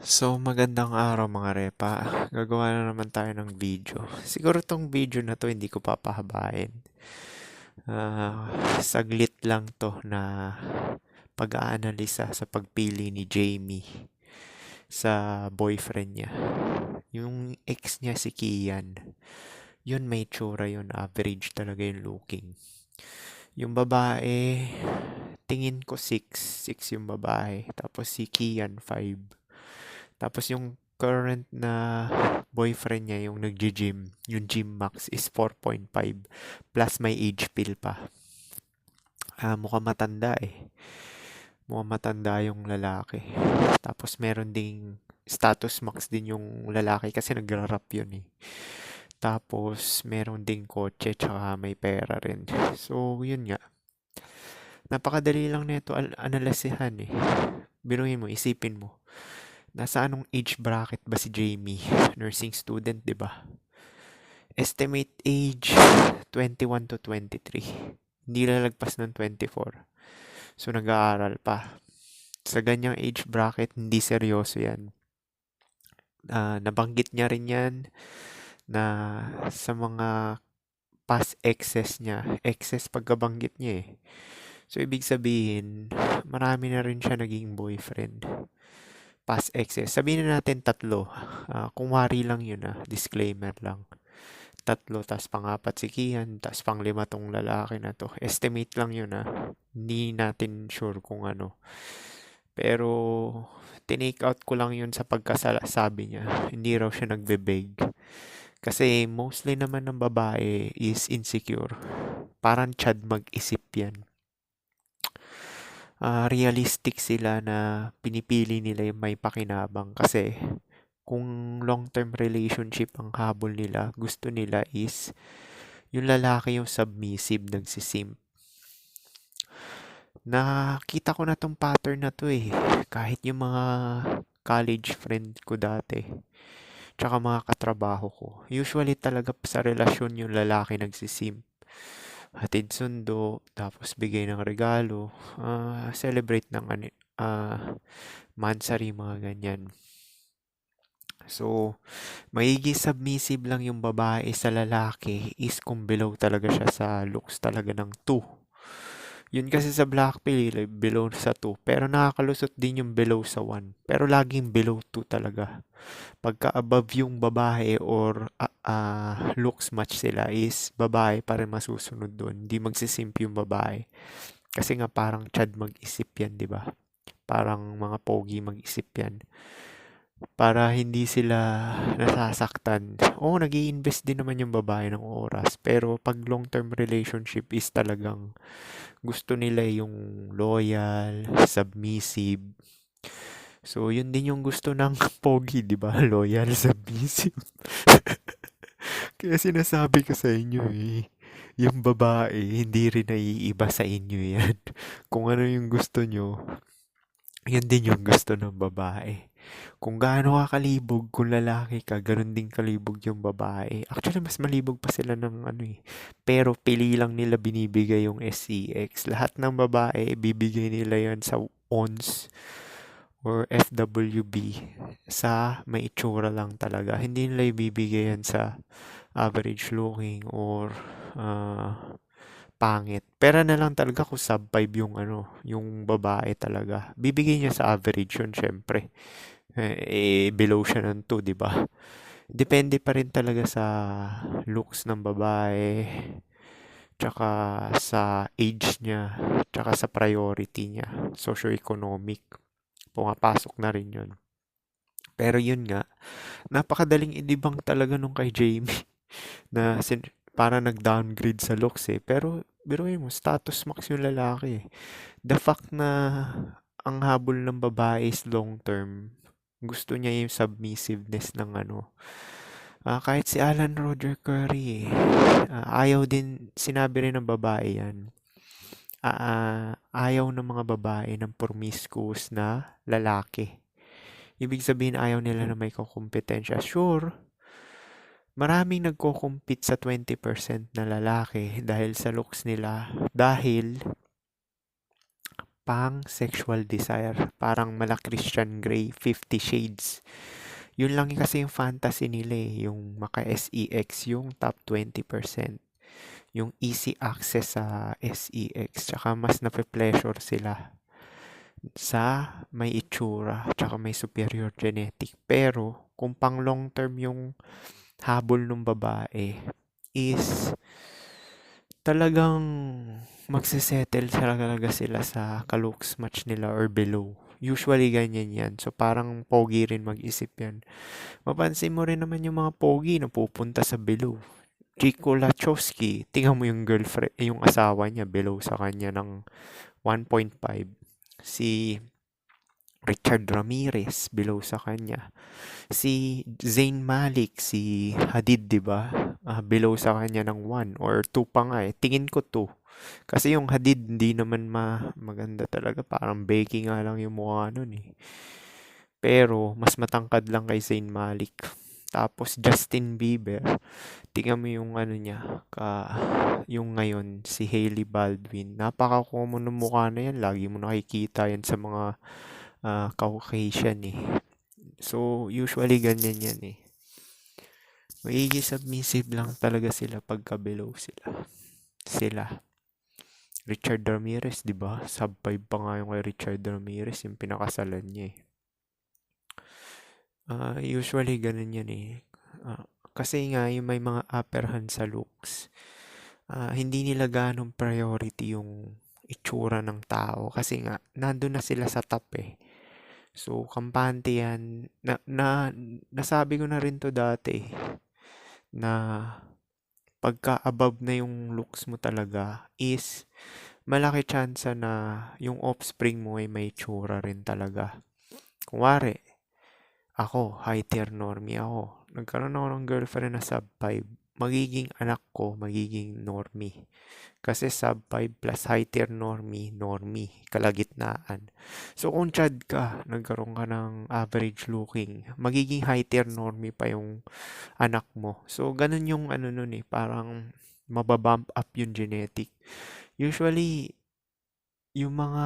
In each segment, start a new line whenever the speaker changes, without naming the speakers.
So, magandang araw mga repa. Gagawa na naman tayo ng video. Siguro tong video na to hindi ko papahabain. Saglit lang to na pag-aanalisa sa pagpili ni Jamie sa boyfriend niya. Yung ex niya si Kian. Yun may tsura yun. Average talaga yung looking. Yung babae, tingin ko 6. 6 yung babae. Tapos si Kian 5. Tapos yung current na boyfriend niya, yung nagji-gym, yung gym max is 4.5 plus may age pill pa. Mukhang matanda eh. Mukhang matanda yung lalaki. Tapos meron ding status max din yung lalaki kasi nagra-rap yun eh. Tapos meron ding kotse tsaka may pera rin. So yun nga. Napakadali lang nito analisihan eh. Biruin mo, isipin mo. Nasa anong age bracket ba si Jamie? Nursing student, 'di ba? Estimate age 21 to 23. Hindi lalagpas ng 24. So nag-aaral pa. Sa ganyang age bracket, hindi seryoso 'yan. Nabanggit niya rin 'yan na sa mga past exes niya, exes pagkabanggit niya eh. So ibig sabihin, marami na rin siya naging boyfriend. Past exes. Sabihin na natin tatlo. Kung wari lang yun disclaimer lang. Tatlo, tas pang-apat si Kian, tas pang-lima tong lalaki na to. Estimate lang yun Hindi natin sure kung ano. Pero, tinake out ko lang yun sa pagkasabi niya. Hindi raw siya nagbe-beg. Kasi mostly naman ng babae is insecure. Parang Chad mag-isip yan. Realistic sila na pinipili nila yung may pakinabang kasi kung long-term relationship ang habol nila, gusto nila is yung lalaki yung submissive, nagsisimp. Nakita ko na tong pattern na to eh. Kahit yung mga college friend ko dati, tsaka mga katrabaho ko. Usually talaga sa relasyon yung lalaki nagsisimp. Hatid sundo, tapos bigay ng regalo, celebrate ng mansari, mga ganyan. So, magiging submissive lang yung babae sa lalaki is kung below talaga siya sa looks talaga ng 2. Yun kasi sa Blackpill, below sa 2. Pero nakakalusot din yung below sa 1. Pero laging below 2 talaga. Pagka above yung babae or looks match sila is babae pa rin masusunod doon. Hindi magsisimp yung babae. Kasi nga parang Chad mag-isip yan, di ba? Parang mga pogi mag-isip yan para hindi sila nasasaktan. Oo, nag-i-invest din naman yung babae ng oras. Pero pag long-term relationship is talagang gusto nila yung loyal, submissive. So, yun din yung gusto ng pogi, di ba? Loyal, submissive. Kaya sinasabi ko sa inyo eh, yung babae, hindi rin naiiba sa inyo yan. Kung ano yung gusto nyo, yan din yung gusto ng babae. Kung gaano ka kalibog, kung lalaki ka, ganun din kalibog yung babae. Actually, mas malibog pa sila ng ano eh. Pero pili lang nila binibigay yung SCX. Lahat ng babae, bibigay nila yan sa ONS or FWB sa may itsura lang talaga. Hindi nila ibibigay yan sa average looking or pangit. Pera na lang talaga kung sub 5 yung ano, yung babae talaga. Bibigay niya sa average yun, syempre. Below siya ng 2, di ba? Depende pa rin talaga sa looks ng babae, tsaka sa age niya, tsaka sa priority niya, socio-economic. Pumapasok na rin yun. Pero yun nga, napakadaling idibang talaga nung kay Jamie na para nag-downgrade sa looks eh. Pero biruin mo, status max yung lalaki eh. The fact na ang habol ng babae is long term, gusto niya yung submissiveness ng ano. Kahit si Alan Roger Curry eh, ayaw din, sinabi rin ng babae yan. Ayaw ng mga babae ng promiscuous na lalaki. Ibig sabihin ayaw nila na may kukompetensya. Sure, maraming nagko-compete sa 20% na lalaki dahil sa looks nila. Dahil pang sexual desire. Parang mala Christian Grey, 50 Shades. Yun lang kasi yung fantasy nila eh, yung maka-SEX, yung top 20%. Yung easy access sa SEX, tsaka mas nape-pleasure sila sa may itsura, tsaka may superior genetic. Pero, kung pang long term yung habol ng babae, is talagang magsisettle talaga sila sa ka-looks match nila or below. Usually ganyan yan. So parang pogi rin mag-isip yan. Mapansin mo rin naman yung mga pogi na pupunta sa below. Chico Lachowski, tingnan mo yung girlfriend, yung asawa niya below sa kanya ng 1.5. Si Richard Ramirez below sa kanya. Si Zayn Malik, si Hadid, 'di ba? Below sa kanya ng 1 or 2 pa nga eh. Tingin ko 2. Kasi yung Hadid hindi naman maganda talaga, parang Becky nga lang yung mukha nun eh. Pero mas matangkad lang kay Zayn Malik. Tapos Justin Bieber, tingnan mo yung ano niya, yung ngayon si Hailey Baldwin. Napaka-common ng mukha na yan, lagi mo nakikita yan sa mga Caucasian eh. So usually ganyan yan eh. Magiging submissive lang talaga sila pagka below sila. Richard Ramirez, 'di ba? Sub 5 pa nga yung kay Richard Ramirez, yung pinakasalan niya eh. Usually ganun yan eh. Kasi nga yung may mga upper hand sa looks, hindi nila ganong priority yung itsura ng tao kasi nga nandun na sila sa top eh. So kampante yan. Nasabi ko na rin to dati na pagka above na yung looks mo talaga is malaki chance na yung offspring mo ay may tsura rin talaga. Kunwari, ako, high tier normie ako. Nagkaroon ako ng girlfriend na sub 5. Magiging anak ko, magiging normie. Kasi sub 5 plus high tier normie, kalagitnaan. So kung chad ka, nagkaroon ka ng average looking, magiging high tier normie pa yung anak mo. So ganun yung ano nun eh, parang mababump up yung genetic. Usually, yung mga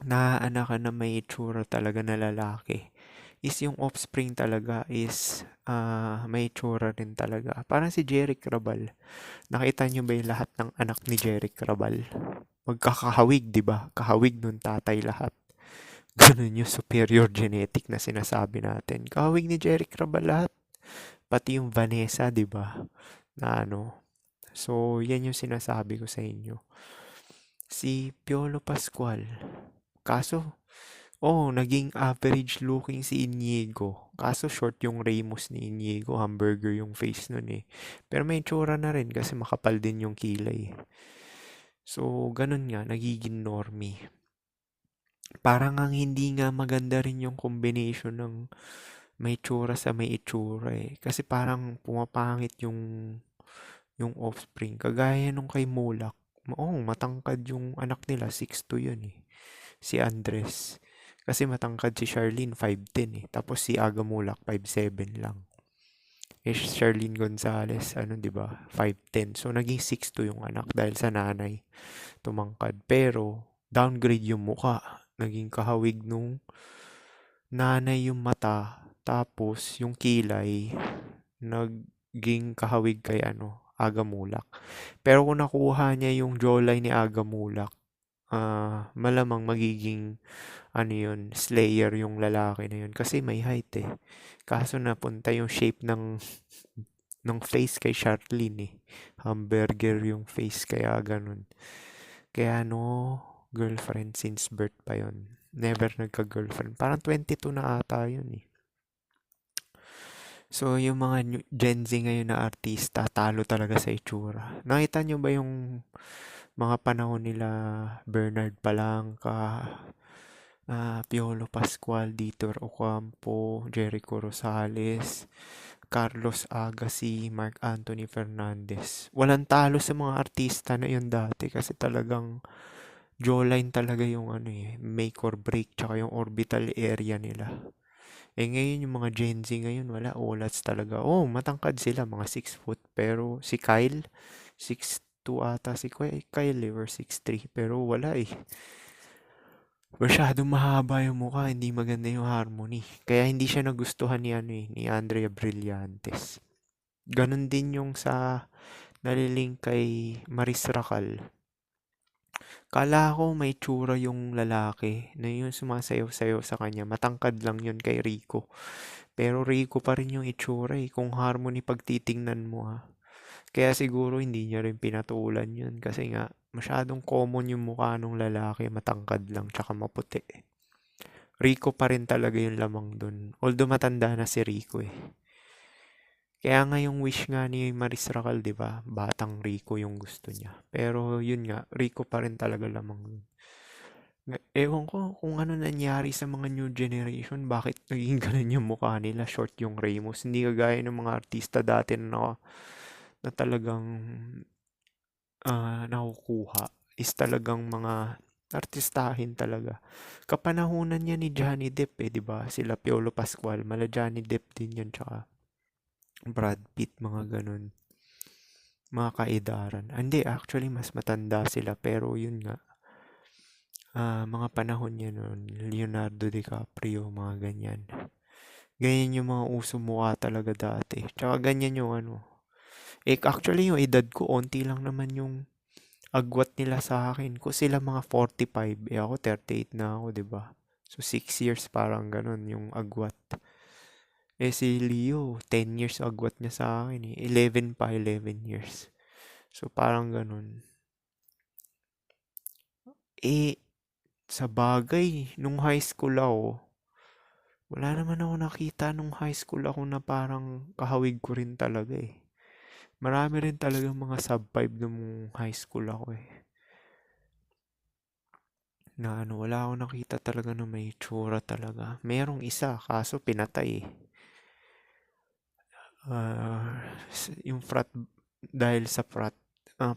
naaanak na may itsura talaga na lalaki is yung offspring talaga is may itsura rin talaga. Parang si Jeric Rabal. Nakita niyo ba yung lahat ng anak ni Jeric Rabal? Magkakahawig, di ba? Kahawig nun tatay lahat. Ganun yung superior genetic na sinasabi natin. Kahawig ni Jeric Rabal lahat. Pati yung Vanessa, di ba? Na ano. So, yan yung sinasabi ko sa inyo. Si Piolo Pascual. Kaso, naging average looking si Inigo. Kaso short yung Ramos ni Inigo. Hamburger yung face nun eh. Pero may tsura na rin kasi makapal din yung kilay. So, ganun nga, nagiging normie. Parang ang hindi nga maganda rin yung combination ng may tsura sa may itsura eh. Kasi parang pumapangit yung offspring. Kagaya nung kay Mulak. Matangkad yung anak nila. 6'2" yun eh. Si Andres. Kasi matangkad si Charlene, 5'10" eh. Tapos si Aga Mulak, 5'7" lang. Eh, Charlene Gonzalez, 'di ba? 5'10". So, naging 6'2" yung anak dahil sa nanay. Tumangkad. Pero, downgrade yung muka. Naging kahawig nung nanay yung mata. Tapos, yung kilay, naging kahawig kay Aga Mulak. Pero kung nakuha niya yung jawline ni Aga Mulak, malamang magiging slayer yung lalaki na yun. Kasi may height eh. Kaso napunta yung shape ng face kay Charlene eh. Hamburger yung face kaya ganun. Kaya girlfriend since birth pa yun. Never nagka-girlfriend. Parang 22 na ata yun eh. So, yung mga Gen Z ngayon na artista, talo talaga sa itsura. Nakita nyo ba yung mga panahon nila Bernard Palangka, Piolo Pascual, Dieter Ocampo, Jericho Rosales, Carlos Agassi, Mark Anthony Fernandez. Walang talo sa mga artista na yun dati kasi talagang jawline talaga yung make or break tsaka yung orbital area nila. Ngayon yung mga Gen Z ngayon, wala, olats talaga. Matangkad sila, mga 6 foot. Pero si Kyle, 6'2" ata si Kyle or 6'3". Pero wala eh. Masyadong mahaba yung mukha, hindi maganda yung harmony. Kaya hindi siya nagustuhan ni ano eh, ni Andrea Brillantes. Ganon din yung sa nalilink kay Maris Racal. Kala ko may tsura yung lalaki na yung sumasayaw-sayaw sa kanya. Matangkad lang yun kay Rico. Pero Rico pa rin yung itsura eh. Kung harmony pagtitingnan mo ha. Kaya siguro hindi niya rin pinatulan yun. Kasi nga, masyadong common yung mukha ng lalaki. Matangkad lang tsaka maputi. Rico pa rin talaga yung lamang dun. Although matanda na si Rico eh. Kaya nga yung wish nga ni Maris Racal, di ba? Batang Rico yung gusto niya. Pero yun nga, Rico pa rin talaga lamang dun. Ewan ko kung ano nangyari sa mga new generation, bakit naging ganun yung mukha nila, short yung Ramos. Hindi kagaya ng mga artista dati na talagang nakukuha. Is talagang mga artistahin talaga. Kapanahunan niya ni Johnny Depp eh, di ba? Sila Piolo Pascual, mala Johnny Depp din yun, tsaka Brad Pitt, mga ganun. Mga kaedaran. Hindi, actually, mas matanda sila. Pero yun nga, mga panahon niya noon, Leonardo DiCaprio, mga ganyan. Ganyan yung mga uso mukha talaga dati. Tsaka ganyan yung ano. Actually, yung edad ko, onti lang naman yung agwat nila sa akin. Kung sila mga 45, ako 38 na ako, 'di ba? So 6 years parang ganun yung agwat. Si Leo, 10 years agwat niya sa akin eh. 11 pa, 11 years. So parang ganun. Eh, sa bagay, nung high school ako, wala naman ako nakita nung high school ako na parang kahawig ko rin talaga eh. Marami rin talaga mga sub 5 nung high school ako eh. Na ano, wala akong nakita talaga na may tsura talaga. Merong isa, kaso pinatay eh. Yung frat, dahil sa frat,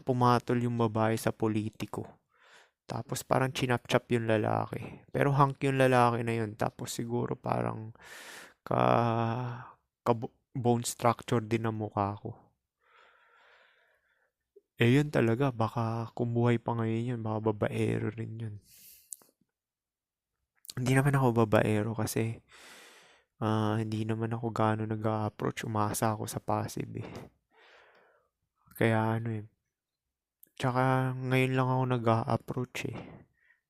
pumatol yung babae sa politiko. Tapos parang chinap-chap yung lalaki. Pero hunk yung lalaki na yun. Tapos siguro parang ka, bone structure din ang mukha ko. Yun talaga. Baka kung buhay pa ngayon yun, baka babaero rin yun. Hindi naman ako babaero kasi hindi naman ako gaano nag-a-approach. Umasa ako sa passive eh. Kaya ano eh. Tsaka ngayon lang ako nag-a-approach eh.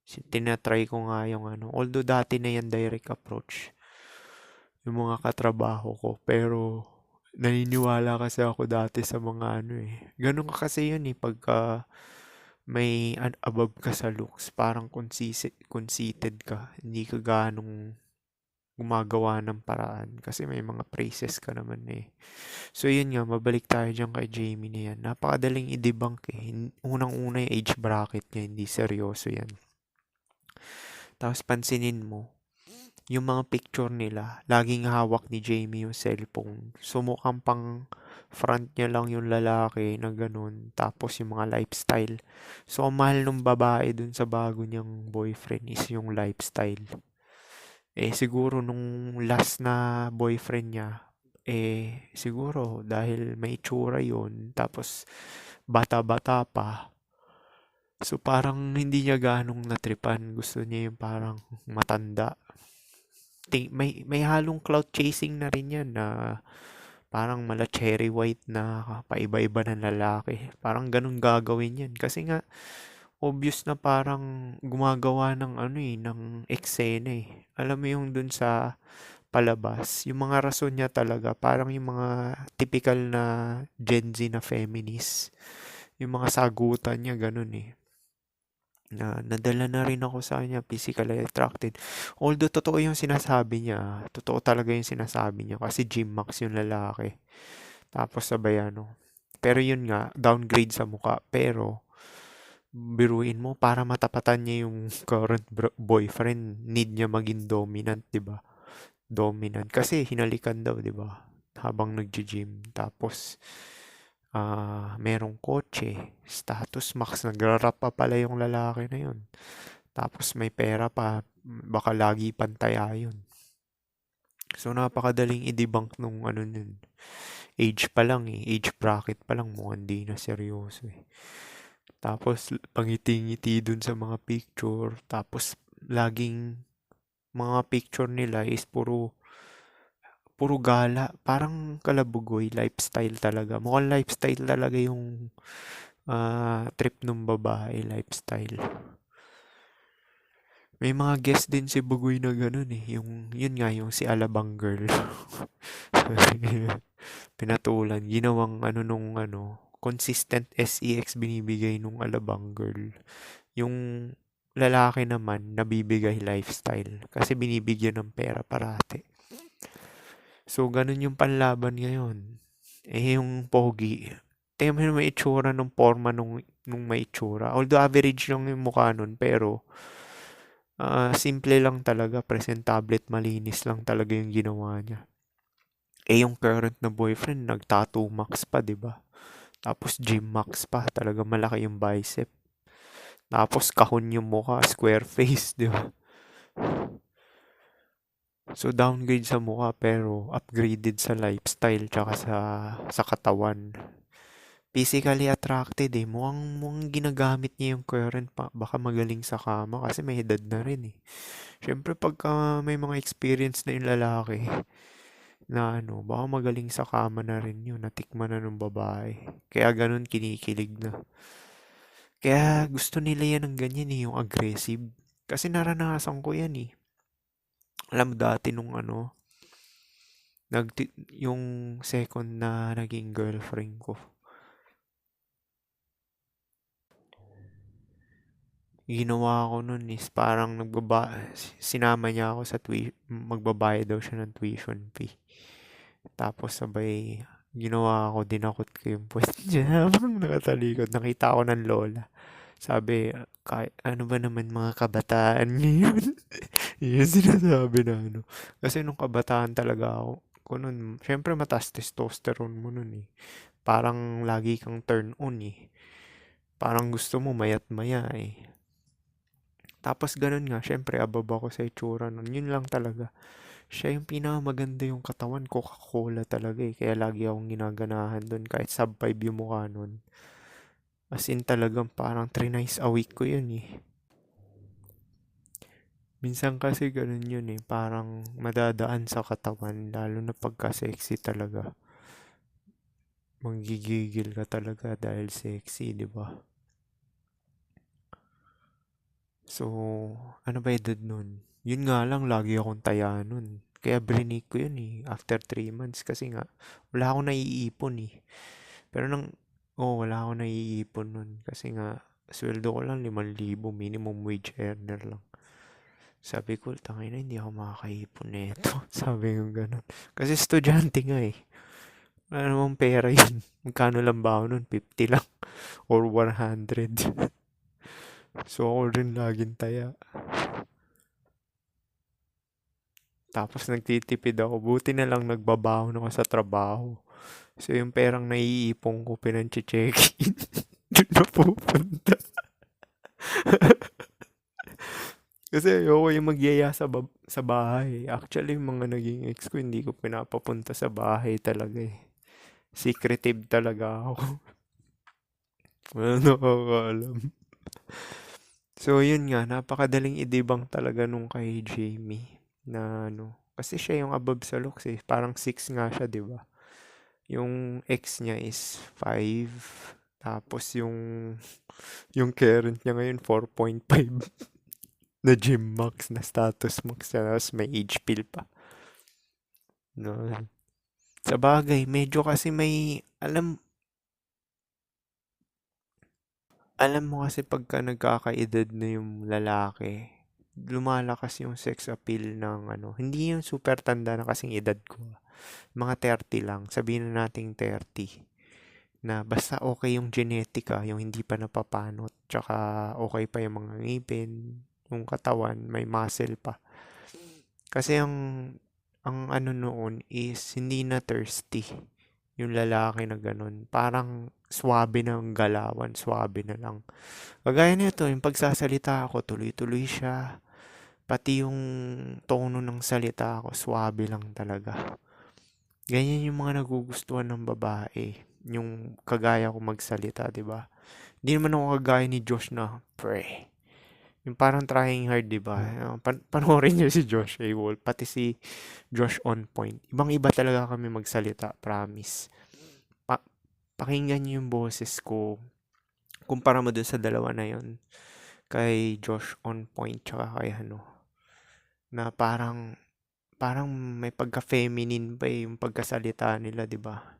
Tinatry ko nga yung ano. Although dati na yan direct approach. Yung mga katrabaho ko. Pero naniniwala kasi ako dati sa mga ano eh. Ganun ka kasi yun eh. Pagka may above ka sa looks, parang conceited ka. Hindi ka ganong gumagawa ng paraan. Kasi may mga praises ka naman eh. So yun nga, mabalik tayo dyan kay Jamie na yan. Napakadaling i-debunk eh. Unang-una yung age bracket niya, hindi seryoso yan. Tapos pansinin mo, yung mga picture nila, laging hawak ni Jamie yung cellphone. So mukhang pang front niya lang yung lalaki na ganun. Tapos yung mga lifestyle. So ang mahal ng babae dun sa bago niyang boyfriend is yung lifestyle. Siguro nung last na boyfriend niya, siguro dahil may itsura yun, tapos bata-bata pa. So parang hindi niya ganong natripan. Gusto niya yung parang matanda. May halong cloud chasing na rin yan na parang mala cherry white na paiba-iba ng lalaki. Parang ganun gagawin yan. Kasi nga, obvious na parang gumagawa ng ano eh, ng eksena eh. Alam mo yung dun sa palabas, yung mga rason niya talaga, parang yung mga typical na Gen Z na feminist. Yung mga sagutan niya, ganun eh. Nadala na rin ako sa kanya, physically attracted. Although totoo yung sinasabi niya, totoo talaga yung sinasabi niya kasi Gym Max yung lalaki. Tapos sabay ano. Pero yun nga, downgrade sa muka. Pero biruin mo para matapatan niya yung current boyfriend, need niya maging dominant, 'di ba? Dominant kasi hinalikan daw, 'di ba? Habang nagji-gym. Tapos merong kotse, status max, nagra-rap pa pala yung lalaki na yun. Tapos may pera pa, baka lagi pantaya yun. So napakadaling i-debunk nung ano nun. Age pa lang eh, age bracket pa lang, mukhang di na seryoso eh. Tapos pangiti-ngiti dun sa mga picture, tapos laging mga picture nila is puro puro gala. Parang kalabugoy, lifestyle talaga. Mukhang lifestyle talaga yung trip ng babae, lifestyle. May mga guest din si Bugoy na ganun eh. Yun nga, yung si Alabang Girl. Pinatulan. Ginawang consistent SEX binibigay nung Alabang Girl. Yung lalaki naman, nabibigay lifestyle. Kasi binibigyan ng pera parate. So, ganun yung panlaban ngayon. Yung pogi. Tingnan mo yung may itsura nung forma nung may itsura. Although average lang yung mukha nun, pero simple lang talaga. Presentable at malinis lang talaga yung ginawa niya. Yung current na boyfriend, nag-tattoo max pa, di ba? Tapos gym max pa. Talaga malaki yung bicep. Tapos kahon yung mukha, square face, di ba? So downgrade sa mukha pero upgraded sa lifestyle tsaka sa katawan. Physically attracted eh. Mukhang ginagamit niya yung current pa. Baka magaling sa kama kasi may edad na rin eh. Siyempre pagka may mga experience na yung lalaki na baka magaling sa kama na rin yun. Natikman na ng babae. Kaya ganun kinikilig na. Kaya gusto nila yan ng ganyan eh, yung aggressive. Kasi naranasan ko yan eh. Alam mo dati nung yung second na naging girlfriend ko. Ginawa ko nun is parang sinama niya ako sa magbabayad daw siya ng tuition fee. Tapos sabay, ginawa ko, dinakot ko yung puwet niya habang nakatalikod. Nakita ko ng lola. Sabi, ano ba naman mga kabataan ngayon? Yun yung sinasabi na Kasi nung kabataan talaga ako nun, syempre mataas testosterone mo nun eh. Parang lagi kang turn on eh. Parang gusto mo mayat maya eh. Tapos ganun nga, syempre above ako sa itsura nun. Yun lang talaga. Siya yung pinakamaganda yung katawan, Coca-Cola talaga eh. Kaya lagi akong ginaganahan dun kahit sub 5 yung mukha nun. As in talagang parang 3 nights a week ko yun eh. Minsan kasi ganun yun eh. Parang madadaan sa katawan lalo na pagka sexy talaga. Manggigigil ka talaga dahil sexy, di ba? So, ano ba edad nun? Yun nga lang, lagi akong taya nun. Kaya brinig ko yun eh, after 3 months. Kasi nga, wala akong naiipon eh. Pero wala akong naiipon nun. Kasi nga, sweldo ko lang 5,000, minimum wage earner lang. Sabi ko, tangina, hindi ako makakaipon nito. Sabi ko ganun. Kasi estudyante nga eh. Wala namang pera yun. Magkano lang ba ako nun? 50 lang. Or 100. So, ako rin laging taya. Tapos nagtitipid ako. Buti na lang nagbabaon ako sa trabaho. So, yung perang naiipon ko, pinanche-check-in. Doon na pupunta. Kasi ayoko yung magyaya sa bahay. Actually, yung mga naging ex ko, hindi ko pinapapunta sa bahay talaga eh. Secretive talaga ako. Wala nakakaalam. So, yun nga, napakadaling idibang talaga nung kay Jamie na kasi siya yung above sa looks eh. Parang 6 nga siya, di ba? Yung ex niya is 5. Tapos yung current niya ngayon 4.5 na gym max, na status max. Tapos may age pill pa. No. Sa bagay, medyo kasi alam mo kasi pagka nagkakaedad na yung lalaki, lumalakas yung sex appeal ng hindi yung super tanda na kasing edad ko. Mga 30 lang, sabihin na nating 30. Na basta okay yung genetica, yung hindi pa napapanot, tsaka okay pa yung mga ngipin, yung katawan, may muscle pa. Kasi ang noon is hindi na thirsty yung lalaki na ganun. Parang swabe na ang galawan, swabe na lang. Kagaya nito, yung pagsasalita ako, tuloy-tuloy siya. Pati yung tono ng salita ako, swabe lang talaga. Ganyan yung mga nagugustuhan ng babae. Yung kagaya ko magsalita, di ba? Hindi naman ako kagaya ni Josh na, pre. Yung parang trying hard, di ba? Panoorin niyo si Josh A. Wolf, pati si Josh On Point. Ibang-iba talaga kami magsalita, promise. Pa Pakinggan niyo yung boses ko. Kumpara mo dun sa dalawa na yun. Kay Josh On Point, tsaka kay ano. Na parang may pagka-feminine pa yung pagkasalita nila, di ba?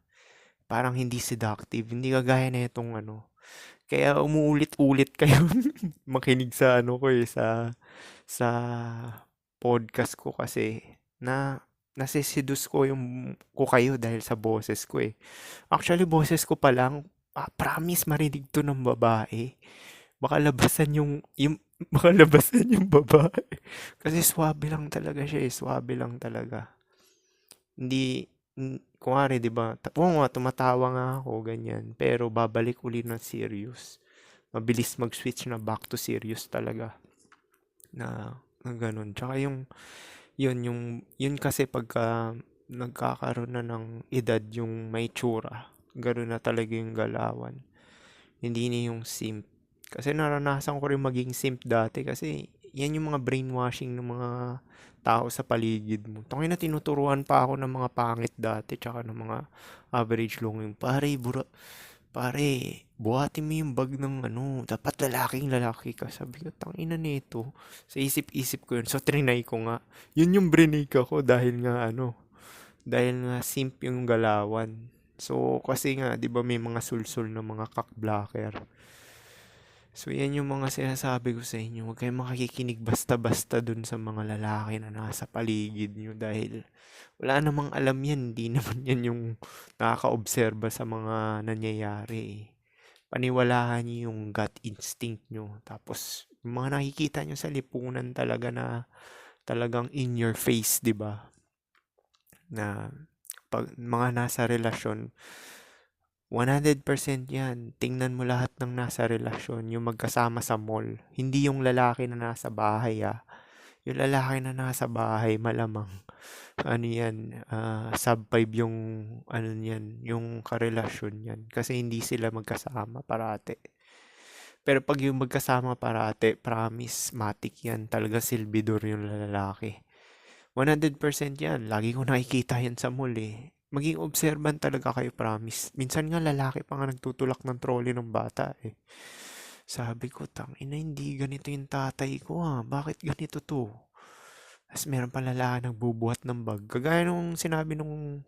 Parang hindi seductive. Hindi kagaya na itong ano. Kaya umuulit-ulit kayo makinig sa ano ko eh, sa podcast ko kasi na nasisidus ko kayo dahil sa boses ko eh. Actually, boses ko pa lang, promise marinig to ng babae. Baka labasan yung baka labasan yung babae. Kasi swabe lang talaga siya eh, swabe lang talaga. Hindi, kunwari, di ba, oo nga, tumatawa nga ako, ganyan. Pero babalik uli ng serious. Mabilis mag-switch na back to serious talaga. Na ganun. Tsaka yun kasi pagka nagkakaroon na ng edad yung may tsura, ganun na talaga yung galawan. Hindi na yung simp. Kasi naranasan ko rin maging simp dati kasi yan yung mga brainwashing ng mga tao sa paligid mo. Tangina na tinuturuan pa ako ng mga pangit dati tsaka ng mga average looking. Pare, buhatin mo yung bag ng ano, dapat lalaking lalaki ka. Sabi ko, tangina nito. Sa isip-isip ko yun. So, trinay ko nga. Yun yung brinig ako dahil nga simp yung galawan. So, kasi nga, di ba may mga sulsul na mga cockblocker. So, yan yung mga sinasabi ko sa inyo. Huwag kayong makikinig basta-basta dun sa mga lalaki na nasa paligid nyo dahil wala namang alam yan. Hindi naman yan yung nakaka-obserba sa mga nangyayari eh. Paniwalaan nyo yung gut instinct nyo. Tapos, yung mga nakikita nyo sa lipunan talaga na talagang in your face, di ba? Na pag mga nasa relasyon, 100% yan. Tingnan mo lahat ng nasa relasyon, yung magkasama sa mall. Hindi yung lalaki na nasa bahay ah. Yung lalaki na nasa bahay, malamang. Ano yan, sub 5 yung, ano yan, yung karelasyon yan. Kasi hindi sila magkasama parate. Pero pag yung magkasama parate, promise, matik yan. Talaga silbidor yung lalaki. 100% yan. Lagi ko nakikita yan sa mall eh. Maging observant talaga kayo, promise. Minsan nga lalaki pa nga nagtutulak ng trolley ng bata eh. Sabi ko, ina hindi ganito yung tatay ko ha. Bakit ganito to? Tapos meron pa lalaki nagbubuhat ng bag. Kagaya nung sinabi nung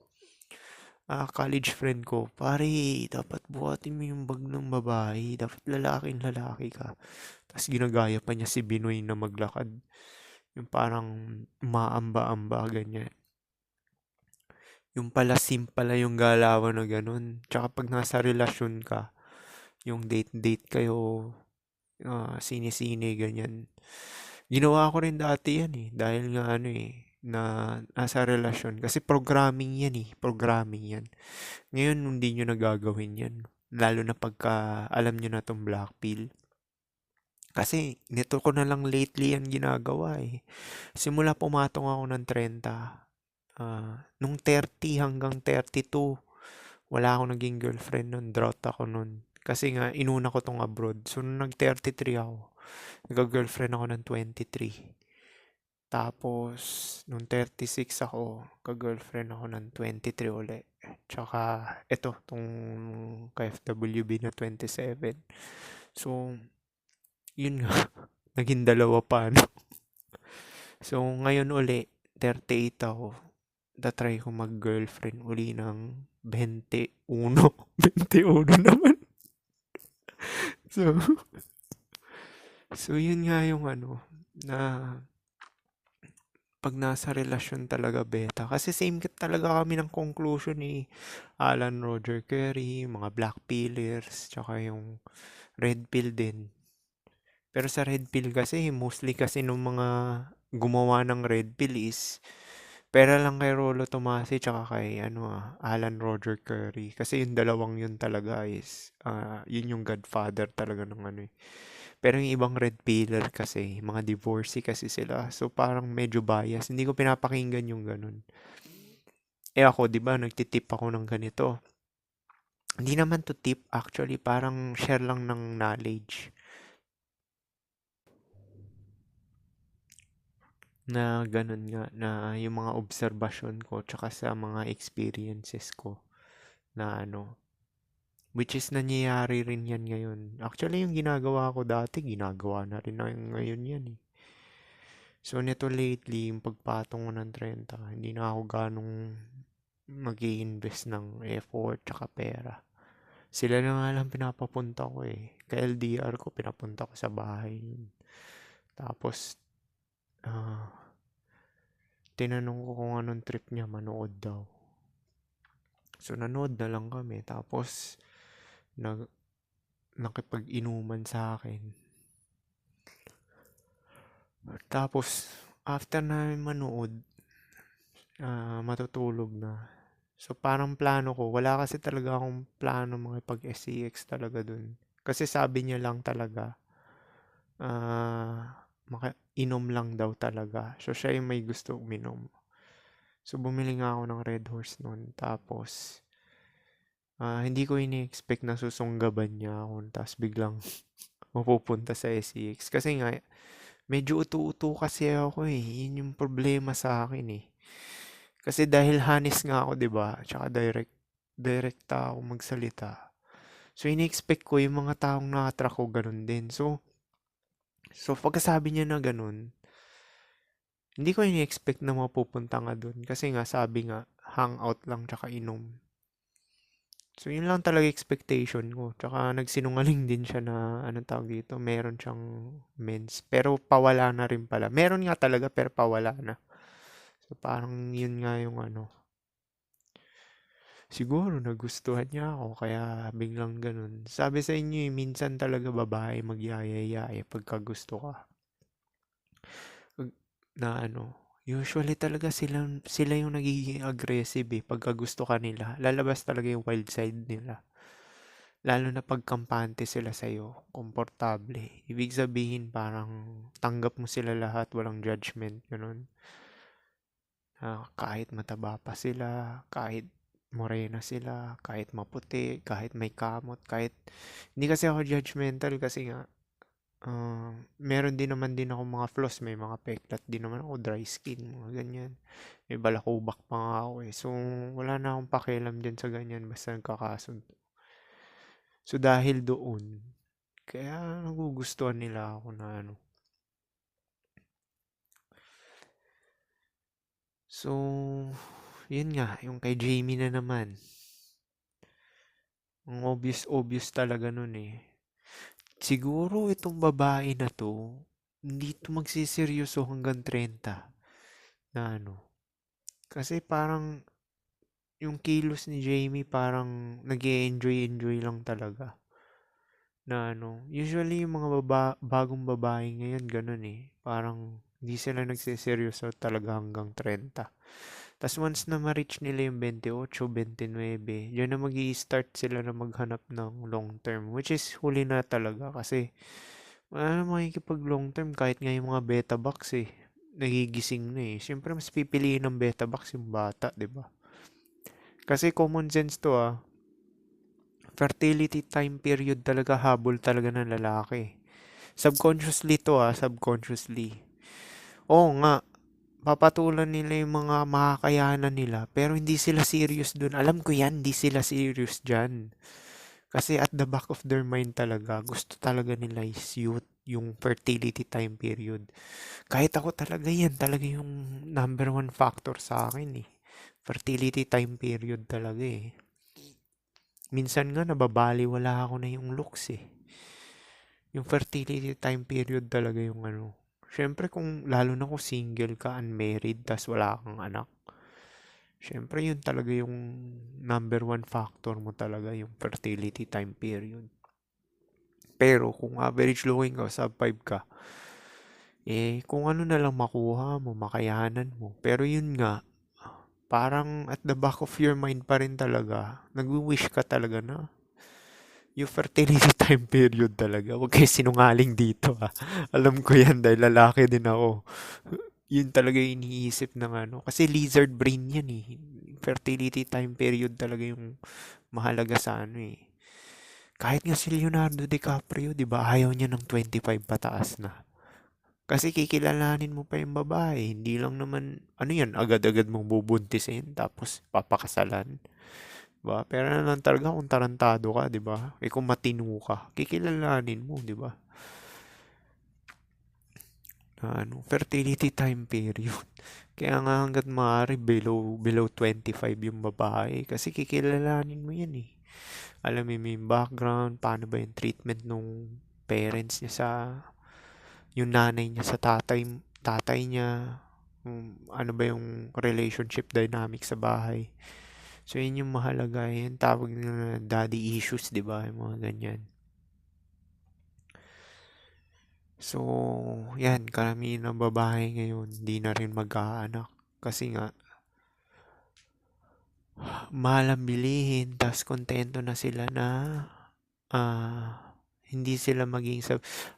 college friend ko, pare, dapat buhatin mo yung bag ng babae. Dapat lalaking lalaki ka. Tapos ginagaya pa niya si Binoy na maglakad. Yung parang maamba-amba, ganyan. Yung pala sim pala yung galawan na ganun. Tsaka pag nasa relasyon ka, yung date-date kayo, sine-sine, ganyan. Ginawa ko rin dati yan eh. Dahil nga ano eh, na nasa relasyon. Kasi programming yan eh. Programming yan. Ngayon, hindi nyo nagagawin yan. Lalo na pagka alam nyo na tong black pill. Kasi nito ko na lang lately yan ginagawa eh. Simula pumatong ako ng 30, nung 30 hanggang 32, wala akong naging girlfriend nun. Drought ako nun. Kasi nga, inuna ko tong abroad. So, nung nag-33 ako, nag-girlfriend ako ng 23. Tapos, nung 36 ako, ka-girlfriend ako ng 23 uli. Tsaka, eto, tong KFWB na 27. So, yun nga, naging dalawa pa, no? So, ngayon uli, 38 ako. Try ko mag-girlfriend uli ng 21. 21 naman. So, so yun nga yung ano, na pag nasa relasyon talaga beta. Kasi same talaga kami ng conclusion ni Alan Roger Curry, mga black pillers, tsaka yung red pill din. Pero sa red pill kasi, mostly kasi nung mga gumawa ng red pill is pera lang kay Rolo Tomasi tsaka kay Alan Roger Curry. Kasi yung dalawang yun talaga is yun yung godfather talaga ng ano eh. Pero yung ibang red pillar kasi, mga divorcee kasi sila. So parang medyo bias. Hindi ko pinapakinggan yung ganun. Eh ako, di ba, nagtitip ako ng ganito. Hindi naman to tip, actually, parang share lang ng knowledge. na ganun nga, na yung mga obserbasyon ko tsaka sa mga experiences ko na ano, which is nangyayari rin yan ngayon. Actually, yung ginagawa ko dati, ginagawa na rin na ngayon yan eh. So, nito lately, yung pagpatong ko ng 30, hindi na ako ganong mag-i-invest ng effort tsaka pera. Sila na nga lang pinapapunta ko eh. Ka LDR ko, pinapunta ko sa bahay. Tapos, ah, tinanong ko kung anong trip niya, manood daw. So, nanood na lang kami. Tapos, nag, nakipag-inuman sa akin. Tapos, after na manood, matutulog na. So, parang plano ko, wala kasi talaga akong plano makipag-SCX talaga dun. Kasi sabi niya lang talaga, inom lang daw talaga. So, siya yung may gusto uminom. So, bumili nga ako ng Red Horse noon. Tapos, hindi ko ini-expect na susunggaban niya ako. Tapos, biglang mapupunta sa SCX. Kasi nga, medyo utu-utu kasi ako eh. Yun yung problema sa akin eh. Kasi dahil hanis nga ako, 'di ba? Tsaka direkta ako magsalita. So ini-expect ko yung mga taong nakatrack ko ganun din. So pagkasabi niya na ganun, hindi ko ini-expect na mapupunta nga dun. Kasi nga sabi nga, hangout lang tsaka inom. So yun lang talaga expectation ko. Tsaka nagsinungaling din siya na anong tawag dito, meron siyang mens. Pero pawala na rin pala. Meron nga talaga pero pawala na. So parang yun nga yung ano. Siguro nagustuhan niya ako kaya biglang ganun. Sabi sa inyo eh, minsan talaga babae magyayaya eh pagka gusto ka. Na ano, usually talaga sila yung nagiging aggressive eh pagka gusto ka nila. Lalabas talaga yung wild side nila. Lalo na pag kampante sila sa'yo, komportable. Ibig sabihin parang tanggap mo sila lahat, walang judgment, ganun. Kahit mataba pa sila, kahit morena sila, kahit maputi, kahit may kamot, kahit... Hindi kasi ako judgmental kasi nga, meron din naman din ako mga flaws, may mga peklat din naman ako, dry skin, mga ganyan. May balakubak pa nga ako eh. So, wala na akong pakialam dyan sa ganyan, basta nagkakasundo. So, dahil doon, kaya nagugustuhan nila ako na ano. So, yun nga, yung kay Jamie na naman. Ang obvious talaga nun eh. Siguro itong babae na to, hindi to magsiseryoso hanggang 30 na ano. Kasi parang yung kilos ni Jamie parang nag-enjoy lang talaga. Na ano, usually yung mga bagong babae ngayon ganun eh. Parang hindi sila nagsiseryoso talaga hanggang 30. Tapos once na ma-reach nila yung 28, 29, diyan na mag-i-start sila na maghanap ng long term. Which is huli na talaga kasi wala na makikipag long term kahit nga yung mga beta box eh. Nagigising na eh. Siyempre mas pipiliin ng beta box yung bata, di ba? Kasi common sense to ah. Fertility time period talaga habol talaga ng lalaki. Subconsciously to ah, subconsciously. Oo nga, papatulan nila yung mga makakayanan nila pero hindi sila serious dun. Alam ko yan, hindi sila serious dyan. Kasi at the back of their mind talaga, gusto talaga nila is youth, yung fertility time period. Kahit ako talaga yan, talaga yung number one factor sa akin eh. Fertility time period talaga eh. Minsan nga nababaliwala ako na yung looks eh. Yung fertility time period talaga yung ano. Siyempre kung lalo na kung single ka, unmarried, tas wala kang anak. Siyempre yun talaga yung number one factor mo talaga, yung fertility time period. Pero kung average looking ka, sub 5 ka, eh kung ano na lang makuha mo, makayanan mo. Pero yun nga, parang at the back of your mind pa rin talaga, nagwi-wish ka talaga na yung fertility time period talaga. Huwag kayo sinungaling dito ha. Alam ko yan dahil lalaki din ako. Yun talaga yung iniisip ng ano. Kasi lizard brain yan eh. Fertility time period talaga yung mahalaga sa ano eh. Kahit nga si Leonardo DiCaprio, di ba, ayaw niya ng 25 pataas na. Kasi kikilalanin mo pa yung babae. Hindi lang naman, ano yan, agad-agad mong bubuntisin tapos papakasalan. Diba? Pero naman talaga kung tarantado ka, di ba? Eh kung matino ka, kikilalanin mo, di ba? Na ano, fertility time period. Kaya nga hanggat maaari below 25 yung babae kasi kikilalanin mo yan eh. Alamin mo yung background, paano ba yung treatment nung parents niya sa yung nanay niya sa tatay niya, ano ba yung relationship dynamic sa bahay. So yun yung mahalaga, yun tawag na daddy issues, 'di ba? Yung mga ganyan. So, yan, karamihan ng babae ngayon, hindi na rin mag-aanak. Kasi nga, mahal ang bilihin, tas kontento na sila na hindi sila maging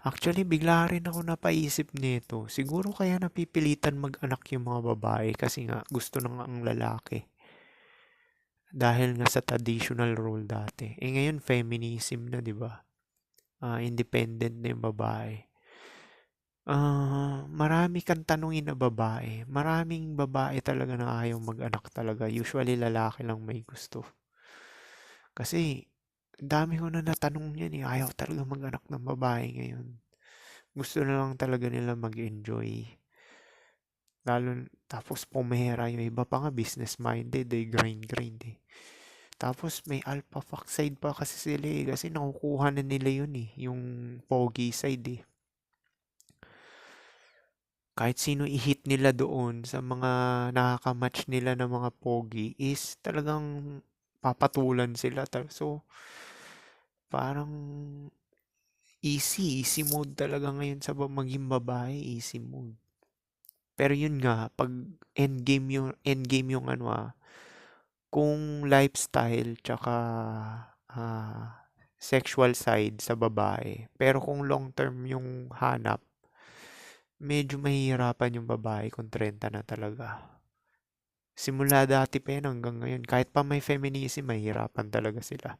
Actually, bigla rin ako napaisip nito. Siguro kaya napipilitan mag-anak yung mga babae kasi nga gusto nang ang lalaki. Dahil nga sa traditional role dati. Eh ngayon, feminism na, di ba? Independent na yung babae. Marami kang tanungin na babae. Maraming babae talaga na ayaw mag-anak talaga. Usually, lalaki lang may gusto. Kasi, dami ko na natanong yan eh. Ayaw talaga mag-anak ng babae ngayon. Gusto na lang talaga nila mag-enjoy. Tapos pumera yung iba pa nga business-minded eh, grind eh. Tapos may alpha fuck side pa kasi sila eh, kasi nakukuha na nila yun eh, yung pogi side eh. Kahit sino i-hit nila doon sa mga nakaka-match nila ng mga pogi is talagang papatulan sila. So, parang easy mode talaga ngayon sa maging babae, easy mode. Pero yun nga, pag endgame yung ano kung lifestyle tsaka sexual side sa babae. Pero kung long term yung hanap, medyo mahihirapan yung babae kung 30 na talaga. Simula dati pa yan hanggang ngayon. Kahit pa may feminism, mahihirapan talaga sila.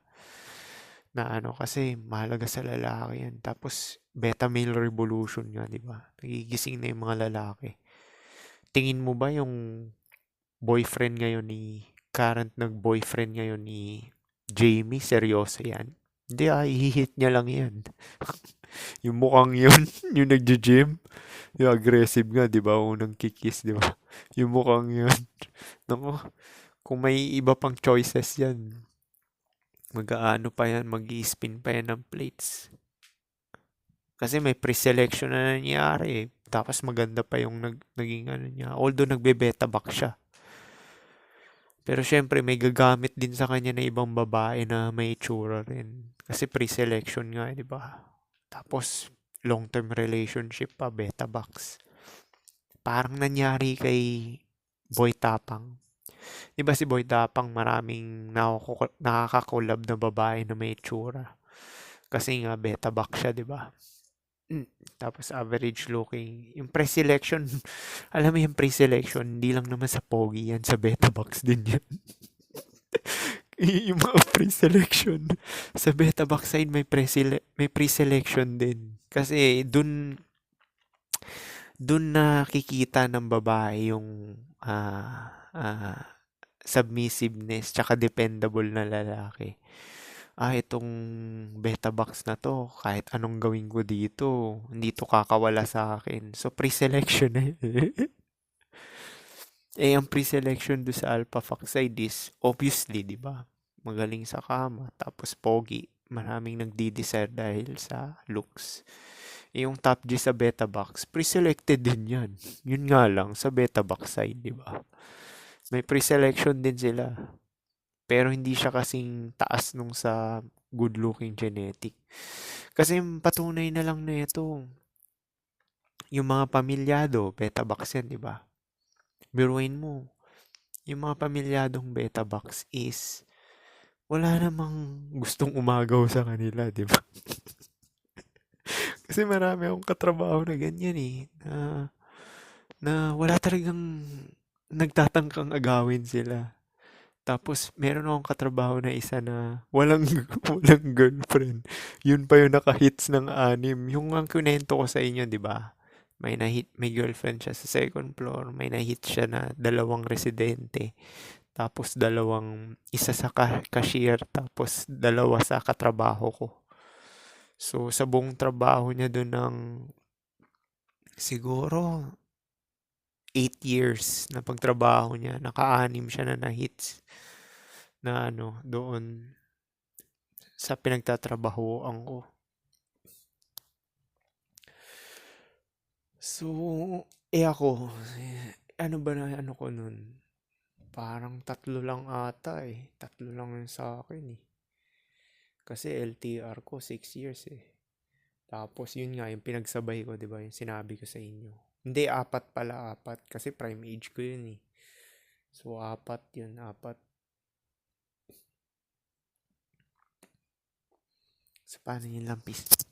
Na ano, kasi mahalaga sa lalaki yan. Tapos, beta male revolution nga, di ba? Nagigising na yung mga lalaki. Tingin mo ba yung boyfriend ngayon ni, current nag-boyfriend ngayon ni Jamie, seryoso yan? Hindi ihihit niya lang yan. Yung mukhang yun, yung nagja-gym, yung aggressive nga, di ba? Unang kikis, di ba? Yung mukhang yun. Naku, kung may iba pang choices yan, mag-aano pa yan, mag-i-spin pa yan ng plates. Kasi may pre-selection na nangyari eh. Tapos maganda pa yung naging ano niya. Although nagbe-beta back siya. Pero syempre may gagamit din sa kanya na ibang babae na may itsura rin. Kasi pre-selection nga, di ba? Tapos long-term relationship pa, beta box. Parang nangyari kay Boy Tapang. Di ba si Boy Tapang maraming nakaka-collab na babae na may itsura. Kasi nga beta box siya, di ba? Tapos average looking. Yung pre-selection, alam mo yung pre-selection, hindi lang naman sa pogi yan, sa beta box din yan. Yung mga pre-selection, sa beta box side may pre-selection din. Kasi dun nakikita ng babae yung submissiveness tsaka dependable na lalaki. Itong beta box na to, kahit anong gawin ko dito, hindi to kakawala sa akin. So, pre-selection na yun. Ang pre-selection do sa alpha fox side is, obviously, di ba? Magaling sa kama, tapos pogi. Maraming nagdi-desire dahil sa looks. Yung top G sa beta box, pre-selected din yan. Yun nga lang, sa beta box side, di ba? May pre-selection din sila. Pero hindi siya kasing taas nung sa good-looking genetic. Kasi patunay na lang na ito, yung mga pamilyado, beta box yan, di ba? Biruin mo, yung mga pamilyadong beta box is wala namang gustong umagaw sa kanila, di ba? Kasi marami akong katrabaho na ganyan eh, na wala talagang nagtatangkang agawin sila. Tapos, meron akong katrabaho na isa na walang, walang girlfriend. Yun pa yung naka-hits ng anim. Yung ang kunento ko sa inyo, di ba? may girlfriend siya sa second floor, may na-hit siya na dalawang residente, tapos isa sa cashier, tapos dalawa sa katrabaho ko. So, sa buong trabaho niya doon ng siguro 8 years na pagtrabaho niya, naka-anim siya na na-hits na doon sa pinagtatrabahoan ko. So, ako, ano ba na ano ko nun? Parang tatlo lang ata eh. Tatlo lang yun sa akin eh. Kasi LTR ko 6 years eh. Tapos yun nga, yung pinagsabay ko, di ba? Yung sinabi ko sa inyo. Hindi, apat pala, apat. Kasi prime age ko yun eh. So, apat yun, apat. So, paano yun lang, peace?